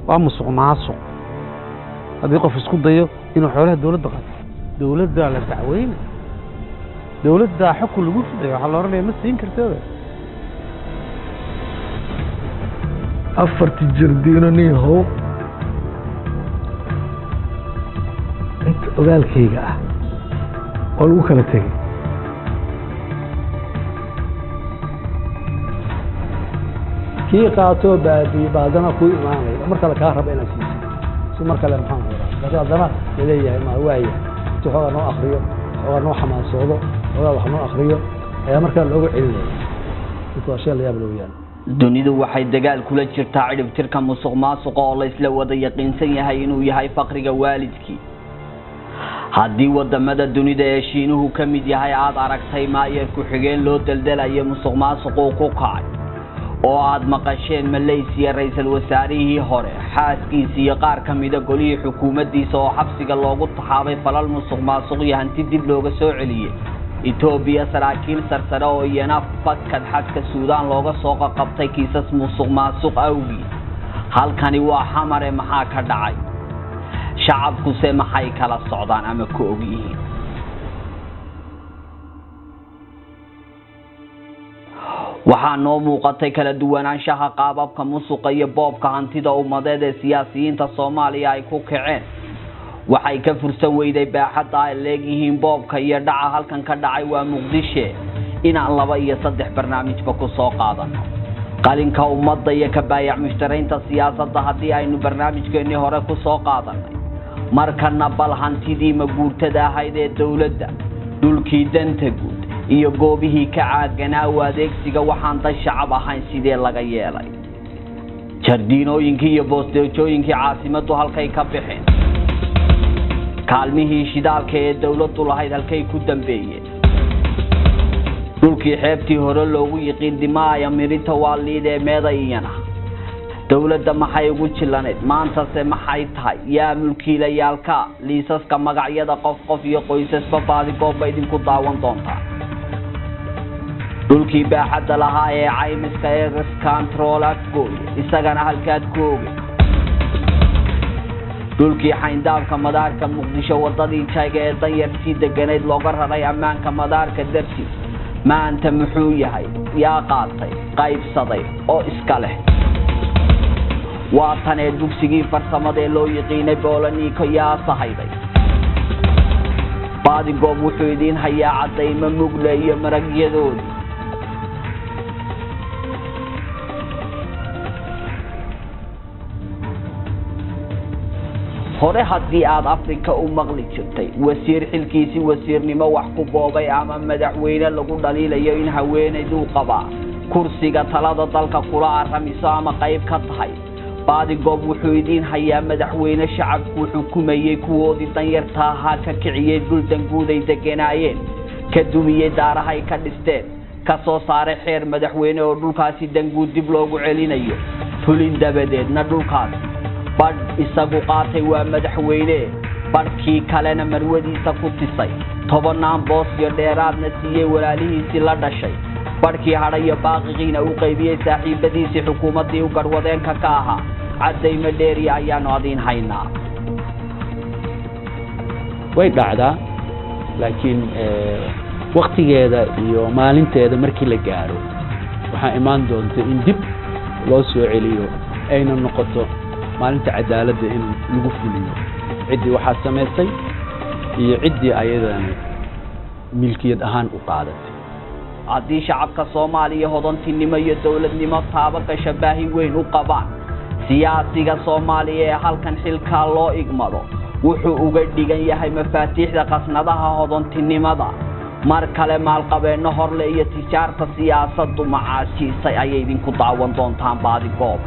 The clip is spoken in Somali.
ومسق معصق هذا يقف يسكت ضيه إنه حوالها دولة ده على تعوين دولة ده حكم الوجود ده على رأي مس ينكر تبع أفرت الجردينني هو أنت قال كيجا قالوا كلا تيجي كي قاتو بعدنا كوي إمامي مركل كهرب إلى سيس سو مركل محمد هذا عندنا لديه ما واعي تحول نوع أخرية أو نوع حماس صوده أو نوع أخرية هي مركل لوجع إلى الأشياء اللي يبلو يعني dunidu waxay dagaal kula jirtaa ciribtirka musuqmaasuqa oo la isla wada yaqiinsan yahay inuu yahay faqriga waalidkii haddii wadamada dunida ee Shiinuhu ka mid yahay aad aragtay maayer ku xigeen loo daldalayo musuqmaasuqa ku kacay oo aad maqasheen Malaysia ra'iisul wasaarihii hore xaaskiisii iyo qaar ka mid ah golihii xukuumaddiisa oo xabsiga loogu taxaabay falal musuqmaasuq iyo hanti dib looga soo celiyay Ethiopia saraakiil sarsare oo iyana fakad xadka Suudaan looga soo qabtay kiisas musuqmaasuq awgii halkani waa xamare maxaa ka dhacay shacabku se maxay kala socdaan ama ku ogyihiin waxaa noo muuqatay kala duwanaanshaha qaababka musuqa iyo boobka hantida ummadeed ee siyaasiyiinta Soomaaliya ay ku kaceen waxay ka fursan weyday baaxadda ay leeyihiin boobka iyo dhaca halkan ka dhacay waa Muqdisho inaan 2 iyo 3 barnaamijba ku soo qaadano qalinka ummadda iyo ka baayac mushtaraynta siyaasadda haddii aynu barnaamijkeennii hore ku soo qaadanay markana bal hantidii ma guurtada ahayd ee dawladda dhulkii danta guud iyo goobihii ka caaganaa u adeegsiga waxaan dad shacab ahayn sidee laga yeelay jardiinooyinkii iyo boostooyinkii caasimaddu halkay ka bixeen kaalmihii shidaalka ee dawladdu lahayd halkay ku dambeeyeen dhulkii xeebtii hore loogu yiqiin dimaaya mirita waaliid ee meedayana dawladda maxay ugu jilaneed maanta se maxay tahay yaa mulkiilayaalka liisaska magacyada qof iyo qoysasba baadi gooba idinku daawan doontaa dhulkii baaxadda lahaa ee caymiska ee control gooy isagana halkaad kooge dhulkii xayndaabka madaarka Muqdisho wadadii jayga ee danyartii deganeed looga raray ammaanka madaarka dartiis maanta muxuu yahay yaa qaatay qaybsaday oo iska leh waa tan ee dugsigii farsamada ee loo yiqiinay Boolaniiko yaa sahayday baadi goob wuxuu idin hayaa cadaymo mugle iyo maragyadooda hore haddii aad Afrika u maqli jirtay wasiir xilkiisi wasiirnimo wax ku boobay ama madaxweyne lagu dhaliilayo in haweeneydu qabaa kursiga talada dalka kula aramiso ama qayb ka tahay baadi goob wuxuu idin hayaa madaxweyne shacabku xukumayay kuwoodii danyarta ahaa ka kiciyay dhul danguud ay deganaayeen ka dumiyay daarahay ka dhisteen ka soo saaray xeer madaxweyne oo dhulkaasi danguud dib loogu celinayo fulin dabadeedna dhulkaasi bad isagu qaatay waa madaxweyne barkii kalena marwadiisa ku tisay 10 boos iyo dheeraadna siiyay walaalihiisii la dhashay barkii hadhayo baaqiqiina u qaybiyay saaxiibadiisii xukuumadii u garwadeenka ka ahaa cadayma dheeri ayaanu adin haynaa way dhacdaa laakiin waqtigeeda iyo maalinteeda markii la gaaro waxa imaan doonta in dib loo soo celiyo ayna noqoto maalinta cadaaladda in lagu fuliyo cidii waxa sameysay iyo cidii ayadana milkiyad ahaan u qaadatay haddii shacabka Soomaaliya hodantinimo iyo dawladnimo taaba ka shabahin weyn u qabaan siyaasiga Soomaaliya ee halkan xilka loo igmado wuxuu uga dhigan yahay mafaatiixda qasnadaha hodantinimada mar kale maalqabeeno horle iyo tijaarta siyaasaddu macaashiisay ayay idinku daawan doontaan baadi goob